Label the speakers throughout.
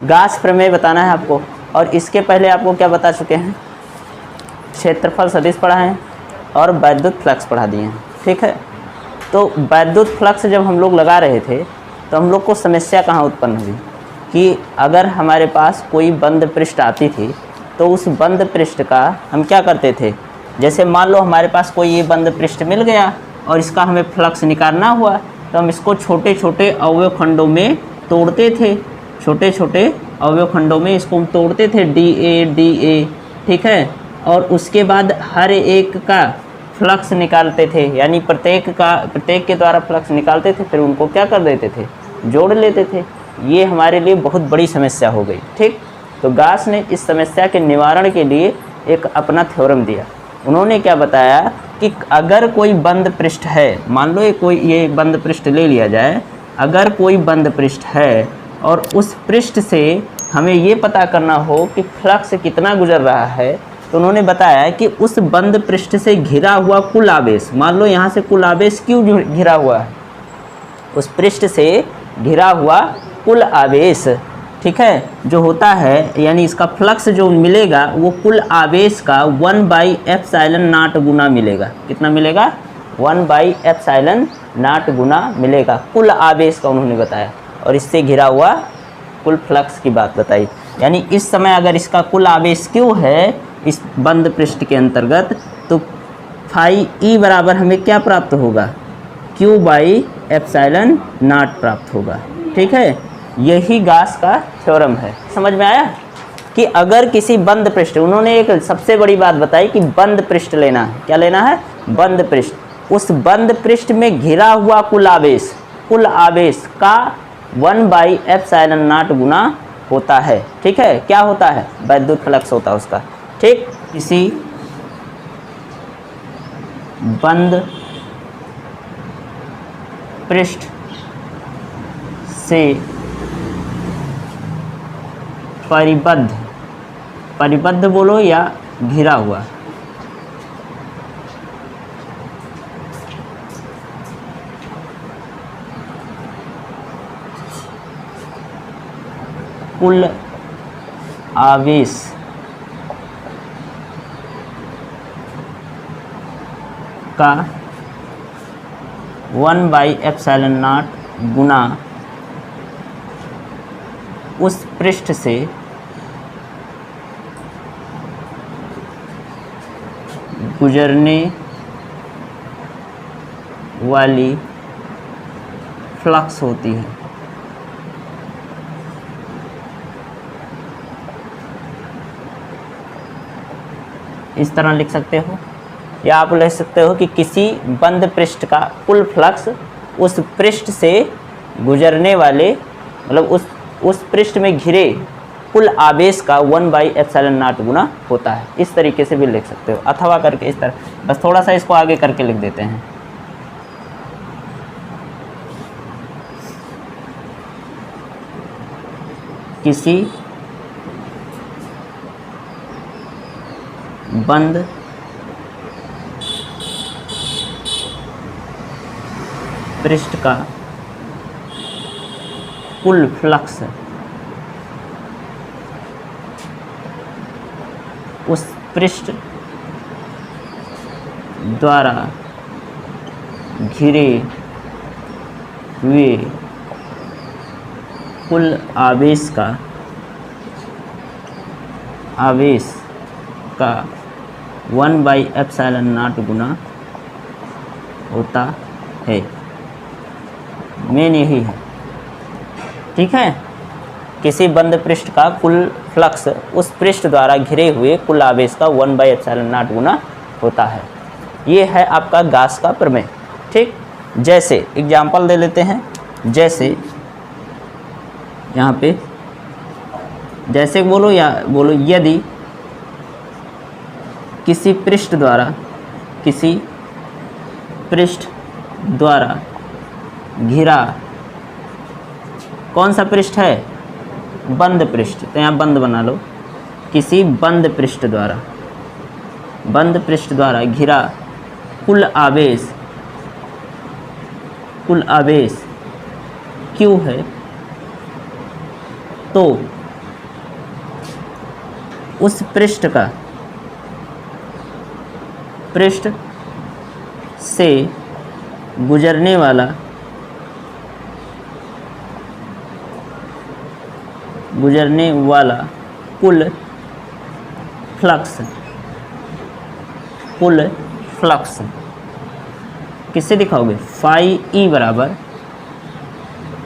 Speaker 1: गास प्रमेय बताना है आपको। और इसके पहले आपको क्या बता चुके हैं, क्षेत्रफल सदिश पढ़ा है और वैद्युत फ्लक्स पढ़ा दिए हैं। ठीक है, तो वैद्युत फ्लक्स जब हम लोग लगा रहे थे तो हम लोग को समस्या कहाँ उत्पन्न हुई कि अगर हमारे पास कोई बंद पृष्ठ आती थी तो उस बंद पृष्ठ का हम क्या करते थे, जैसे मान लो हमारे पास कोई ये बंद पृष्ठ मिल गया और इसका हमें फ्लक्स निकालना हुआ तो हम इसको छोटे छोटे अवयव खंडों में तोड़ते थे, छोटे छोटे अवयव खंडों में इसको हम तोड़ते थे, डी ए। ठीक है, और उसके बाद हर एक का फ्लक्स निकालते थे, यानी प्रत्येक के द्वारा फ्लक्स निकालते थे, फिर उनको क्या कर देते थे, जोड़ लेते थे। ये हमारे लिए बहुत बड़ी समस्या हो गई। ठीक, तो गास ने इस समस्या के निवारण के लिए एक अपना थ्योरम दिया। उन्होंने क्या बताया कि अगर कोई बंद पृष्ठ है, मान लो ये बंद पृष्ठ ले लिया जाए, अगर कोई बंद पृष्ठ है और उस पृष्ठ से हमें ये पता करना हो कि फ्लक्स कितना गुजर रहा है, तो उन्होंने बताया कि उस बंद पृष्ठ से घिरा हुआ कुल आवेश, मान लो यहाँ से कुल आवेश क्यों घिरा हुआ है, उस पृष्ठ से घिरा हुआ कुल आवेश, ठीक है, जो होता है, यानी इसका फ्लक्स जो मिलेगा वो कुल आवेश का 1/ε0 गुना मिलेगा। कितना मिलेगा? 1/ε0 गुना मिलेगा कुल आवेश का, उन्होंने बताया। और इससे घिरा हुआ कुल फ्लक्स की बात बताई। यानी इस समय अगर इसका कुल आवेश क्यों है इस बंद पृष्ठ के अंतर्गत, तो फाई ई बराबर हमें क्या प्राप्त होगा, Q/ε0 प्राप्त होगा। ठीक है, यही गास का थ्योरम है। समझ में आया कि अगर किसी बंद पृष्ठ, उन्होंने एक सबसे बड़ी बात बताई कि बंद पृष्ठ लेना है। क्या लेना है? बंद पृष्ठ। उस बंद पृष्ठ में घिरा हुआ कुल आवेश का 1/ε0 गुना होता है। ठीक है, क्या होता है? वैद्युत फ्लक्स होता है उसका। ठीक, किसी बंद पृष्ठ से परिबद्ध बोलो या घिरा हुआ, कुल आवेश का 1/ε0 गुना उस पृष्ठ से गुजरने वाली फ्लक्स होती है। इस तरह लिख सकते हो, या आप लिख सकते हो कि किसी बंद पृष्ठ का कुल फ्लक्स उस पृष्ठ से गुजरने वाले, मतलब उस पृष्ठ में घिरे कुल आवेश का 1/ε0 गुना होता है। इस तरीके से भी लिख सकते हो, अथवा करके इस तरह। बस थोड़ा सा इसको आगे करके लिख देते हैं। किसी बंद पृष्ठ का कुल फ्लक्स उस पृष्ठ द्वारा घिरे हुए कुल आवेश का 1/ε0 गुना होता है। मेन यही है। ठीक है, किसी बंद पृष्ठ का कुल फ्लक्स उस पृष्ठ द्वारा घिरे हुए कुल आवेश का 1/ε0 गुना होता है। ये है आपका गास का प्रमेय। ठीक, जैसे एग्जाम्पल दे लेते हैं। जैसे यहाँ पे जैसे बोलो या बोलो, यदि किसी पृष्ठ द्वारा घिरा, कौन सा पृष्ठ है? बंद पृष्ठ, तो यहाँ बंद बना लो। किसी बंद पृष्ठ द्वारा घिरा कुल आवेश Q है, तो उस पृष्ठ का पृष्ठ से गुजरने वाला कुल फ्लक्स किससे दिखाओगे? फाई ई बराबर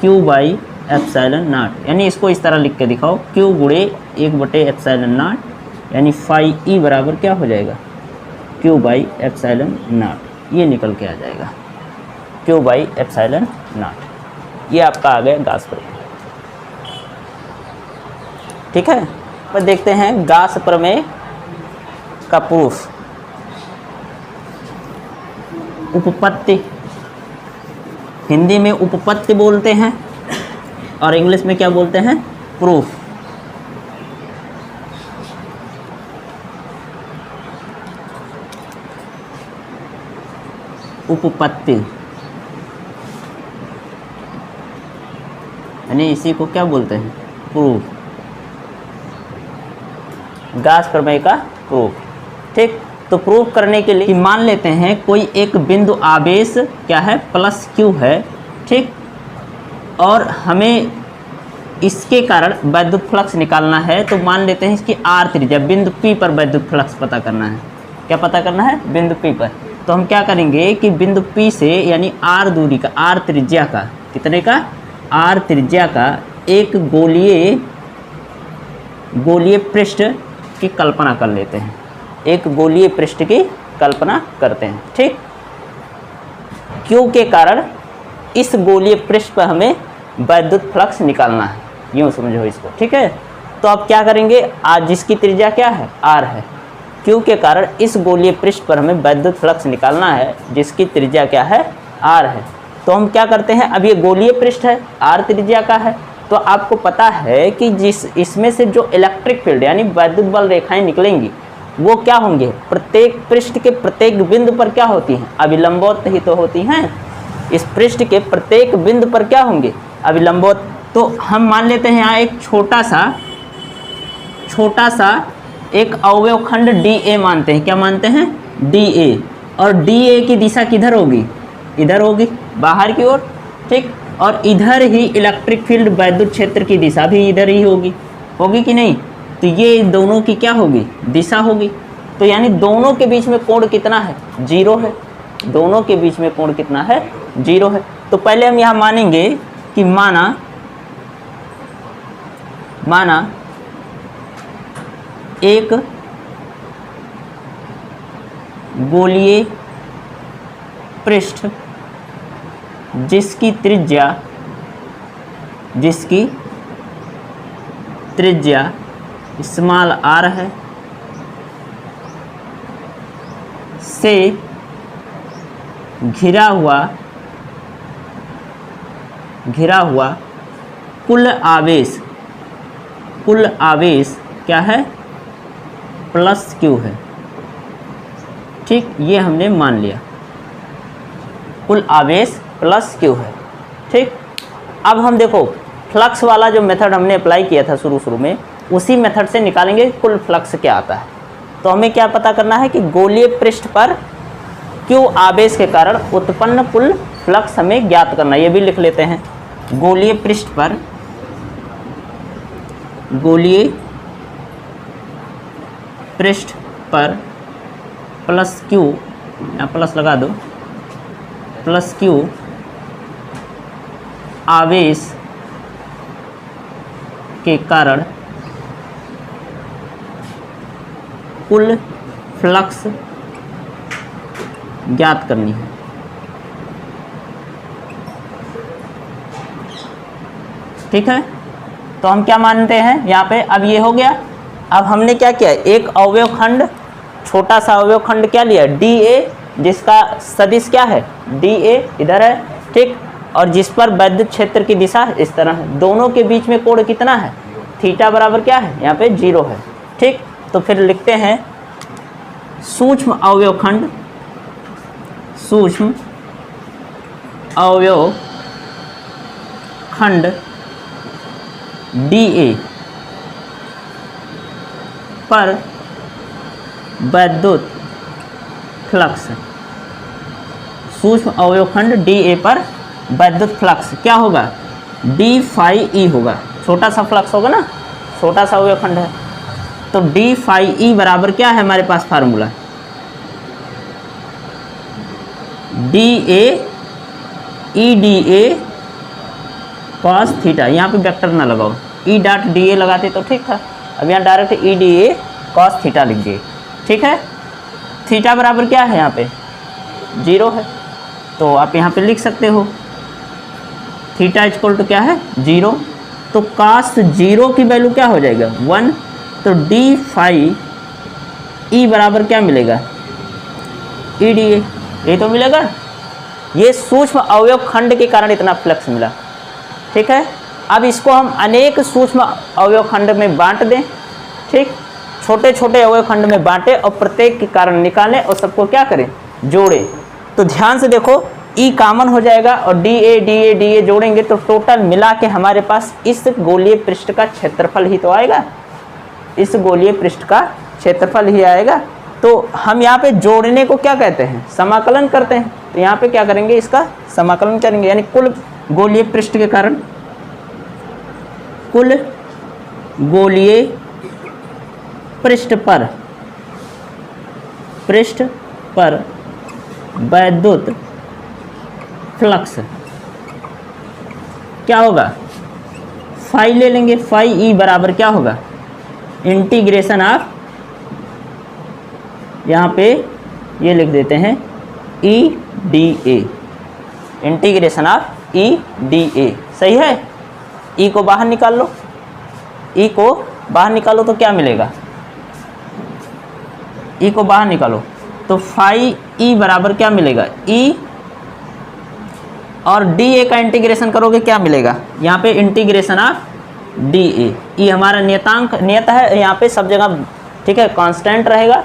Speaker 1: क्यू बाई एप्सिलॉन नॉट, यानी इसको इस तरह लिख के दिखाओ, क्यू गुणे 1/एप्सिलॉन नॉट, यानी फाई ई बराबर क्या हो जाएगा? क्यू बाई एप्सिलॉन नॉट, ये निकल के आ जाएगा क्यू बाई एप्सिलॉन नॉट। ये आपका आ गया गाउस प्रमेय। ठीक है, अब देखते हैं गाउस प्रमेय का प्रूफ। उपपत्ति, हिंदी में उपपत्ति बोलते हैं और इंग्लिश में क्या बोलते हैं? प्रूफ। उपपत्ति यानी इसी को क्या बोलते हैं? प्रूफ, गाउस प्रमेय का प्रूफ। ठीक, तो प्रूफ करने के लिए मान लेते हैं कोई एक बिंदु आवेश क्या है? प्लस क्यू है। ठीक, और हमें इसके कारण वैद्युत फ्लक्स निकालना है, तो मान लेते हैं इसकी आर त्रिज्या, बिंदु पी पर वैद्युत फ्लक्स पता करना है। क्या पता करना है? बिंदु पी पर। तो हम क्या करेंगे कि बिंदु पी से यानी आर दूरी का, आर त्रिज्या का, कितने का? आर त्रिज्या का एक गोलीय पृष्ठ की कल्पना कर लेते हैं, एक गोलीय पृष्ठ की कल्पना करते हैं। ठीक, क्यू के कारण इस गोलीय पृष्ठ पर हमें वैद्युत फ्लक्स निकालना है, यूँ समझो इसको। ठीक है, तो अब क्या करेंगे? आज जिसकी त्रिज्या क्या है? आर है। क्यू के कारण इस गोलीय पृष्ठ पर हमें वैद्युत फ्लक्स निकालना है जिसकी त्रिज्या क्या है? आर है। तो हम क्या करते हैं? अब ये गोलीय पृष्ठ है, आर त्रिज्या का है, तो आपको पता है कि इसमें से जो इलेक्ट्रिक फील्ड यानी वैद्युत बल रेखाएं निकलेंगी वो क्या होंगे? प्रत्येक पृष्ठ के प्रत्येक बिंदु पर क्या होती हैं? अभिलंबवत ही तो होती हैं। इस पृष्ठ के प्रत्येक बिंदु पर क्या होंगे? अभिलंबवत। तो हम मान लेते हैं यहाँ एक छोटा सा एक अवयव खंड DA मानते हैं। क्या मानते हैं? DA। और DA की दिशा किधर होगी? इधर होगी, बाहर की ओर। ठीक, और इधर ही इलेक्ट्रिक फील्ड वैद्युत क्षेत्र की दिशा भी इधर ही होगी कि नहीं? तो ये दोनों की क्या होगी? दिशा होगी। तो यानी दोनों के बीच में कोण कितना है? 0 है। दोनों के बीच में कोण कितना है? 0 है। तो पहले हम यहाँ मानेंगे कि माना एक गोलीय पृष्ठ जिसकी त्रिज्या स्मॉल r है से घिरा हुआ कुल आवेश क्या है? प्लस क्यू है। ठीक, ये हमने मान लिया, कुल आवेश प्लस क्यू है। ठीक, अब हम देखो फ्लक्स वाला जो मेथड हमने अप्लाई किया था शुरू में, उसी मेथड से निकालेंगे कुल फ्लक्स क्या आता है। तो हमें क्या पता करना है कि गोलीय पृष्ठ पर क्यू आवेश के कारण उत्पन्न कुल फ्लक्स हमें ज्ञात करना है। ये भी लिख लेते हैं, गोलीय पृष्ठ पर प्लस क्यू, यहाँ प्लस लगा दो, प्लस क्यू आवेश के कारण कुल फ्लक्स ज्ञात करनी है। ठीक है, तो हम क्या मानते हैं यहाँ पे? अब ये हो गया। अब हमने क्या किया? एक अवयव खंड, छोटा सा अवयव खंड क्या लिया? DA, जिसका सदिश क्या है? DA इधर है। ठीक, और जिस पर वैद्युत क्षेत्र की दिशा इस तरह है। दोनों के बीच में कोण कितना है? थीटा बराबर क्या है? यहाँ पे 0 है। ठीक, तो फिर लिखते हैं सूक्ष्म अवयव खंड DA पर वैद्युत फ्लक्स, सूक्ष्म अवयवखंड dA पर वैद्युत फ्लक्स क्या होगा, d फाई ई होगा। छोटा सा फ्लक्स होगा ना, छोटा सा अवयवखंड है, तो d फाई ई बराबर क्या है हमारे पास फार्मूला, dA ई dA cos थीटा। यहाँ पे वेक्टर ना लगाओ, ई डॉट dA लगाते तो ठीक था, अब यहाँ डायरेक्ट ई dA cos थीटा लिख दिए, ठीक है। थीटा बराबर क्या है यहाँ पे 0 है, तो आप यहाँ पे लिख सकते हो थीटा इक्वल टू क्या है 0, तो cos 0 की वैल्यू क्या हो जाएगा 1, तो d फाई ई बराबर क्या मिलेगा ई dA, ये तो मिलेगा। ये सूक्ष्म अवयव खंड के कारण इतना फ्लक्स मिला, ठीक है। अब इसको हम अनेक सूक्ष्म अवयव खंड में बांट दें, ठीक, छोटे छोटे अवयव खंड में बांटे और प्रत्येक के कारण निकालें और सबको क्या करें जोड़ें। तो ध्यान से देखो ई कॉमन हो जाएगा और DA जोड़ेंगे तो टोटल मिला के हमारे पास इस गोलीय पृष्ठ का क्षेत्रफल ही तो आएगा, इस गोलीय पृष्ठ का क्षेत्रफल ही आएगा। तो हम यहाँ पे जोड़ने को क्या कहते हैं, समाकलन करते हैं। तो यहाँ पे क्या करेंगे, इसका समाकलन करेंगे, यानी कुल गोलीय पृष्ठ के कारण, कुल गोलीय पृष्ठ पर वैद्युत फ्लक्स क्या होगा, फाई ले लेंगे, फाई ई बराबर क्या होगा इंटीग्रेशन ऑफ, यहाँ पे ये लिख देते हैं ई dA, integration of E dA, सही है। ई को बाहर निकाल लो, ई को बाहर निकालो तो क्या मिलेगा, ई को बाहर निकालो तो फाई ई बराबर क्या मिलेगा ई, और dA का इंटीग्रेशन करोगे क्या मिलेगा, यहाँ पे इंटीग्रेशन ऑफ dA। ई हमारा नियत है यहाँ पे सब जगह, ठीक है, कांस्टेंट रहेगा,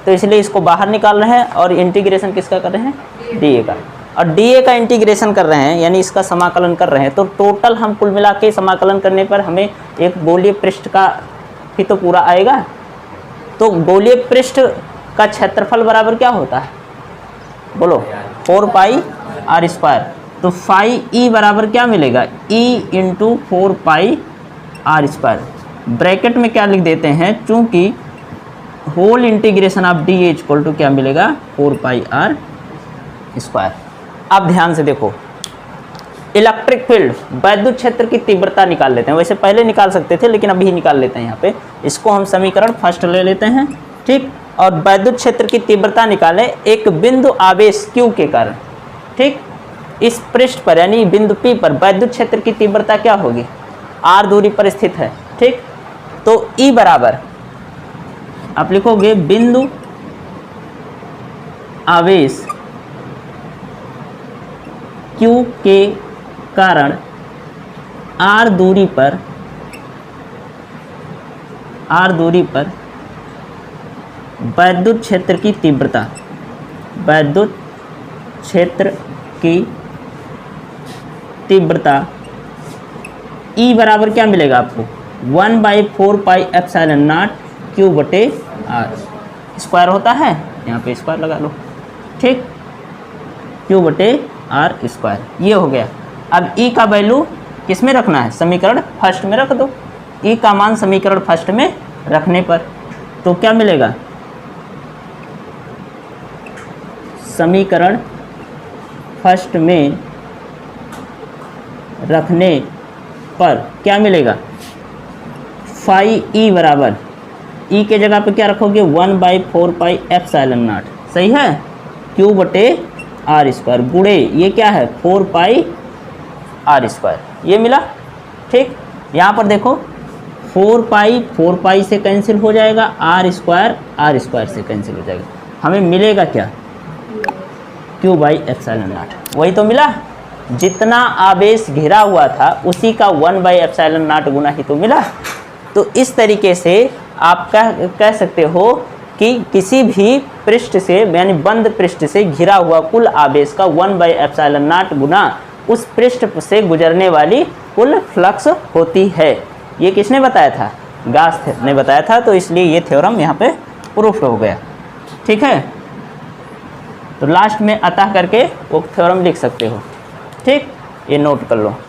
Speaker 1: तो इसलिए इसको बाहर निकाल रहे हैं और इंटीग्रेशन किसका कर रहे हैं dA का, और dA का इंटीग्रेशन कर रहे हैं यानी इसका समाकलन कर रहे हैं। तो टोटल हम कुल मिला के समाकलन करने पर हमें एक गोलीय पृष्ठ का ही तो पूरा आएगा। तो गोलीय पृष्ठ का क्षेत्रफल बराबर क्या होता है बोलो 4 पाई r स्क्वायर, तो फाई ई बराबर क्या मिलेगा e into 4 pi r square, bracket में क्या लिख देते हैं, चूंकि whole integration of dA equal to क्या मिलेगा 4 पाई r स्क्वायर। अब ध्यान से देखो, इलेक्ट्रिक फील्ड वैद्युत क्षेत्र की तीव्रता निकाल लेते हैं, वैसे पहले निकाल सकते थे लेकिन अभी निकाल लेते हैं। यहाँ पे इसको हम समीकरण फर्स्ट ले लेते हैं, ठीक, और वैद्युत क्षेत्र की तीव्रता निकालें एक बिंदु आवेश Q के कारण, ठीक, इस पृष्ठ पर यानी बिंदु P पर वैद्युत क्षेत्र की तीव्रता क्या होगी, r दूरी पर स्थित है, ठीक। तो E बराबर आप लिखोगे बिंदु आवेश Q के कारण r दूरी पर वैद्युत क्षेत्र की तीव्रता, वैद्युत क्षेत्र की तीव्रता E बराबर क्या मिलेगा आपको 1/4 पाई एप्सिलॉन नॉट Q बटे r, स्क्वायर होता है, यहाँ पे स्क्वायर लगा लो, ठीक, Q बटे r स्क्वायर, ये हो गया। अब E का वैल्यू किस में रखना है, समीकरण फर्स्ट में रख दो। E का मान समीकरण फर्स्ट में रखने पर तो क्या मिलेगा, समीकरण फर्स्ट में रखने पर क्या मिलेगा, फाई ई बराबर, ई के जगह पे क्या रखोगे 1/4 पाई एप्सिलॉन नॉट, सही है, Q बटे r स्क्वायर गुणे ये क्या है 4 पाई r स्क्वायर, ये मिला, ठीक। यहाँ पर देखो 4 पाई से कैंसिल हो जाएगा, r स्क्वायर से कैंसिल हो जाएगा, हमें मिलेगा क्या Q बाई एप्सिलॉन नॉट, वही तो मिला, जितना आवेश घिरा हुआ था उसी का 1/ε0 गुना ही तो मिला। तो इस तरीके से आप कह सकते हो कि किसी भी पृष्ठ से यानी बंद पृष्ठ से घिरा हुआ कुल आवेश का 1/ε0 गुना उस पृष्ठ से गुजरने वाली कुल फ्लक्स होती है। ये किसने बताया था, गास ने बताया था, तो इसलिए ये थ्योरम यहाँ पे प्रूफ हो गया। ठीक है, तो लास्ट में अतः करके वो थ्योरम लिख सकते हो। ठीक, ये नोट कर लो।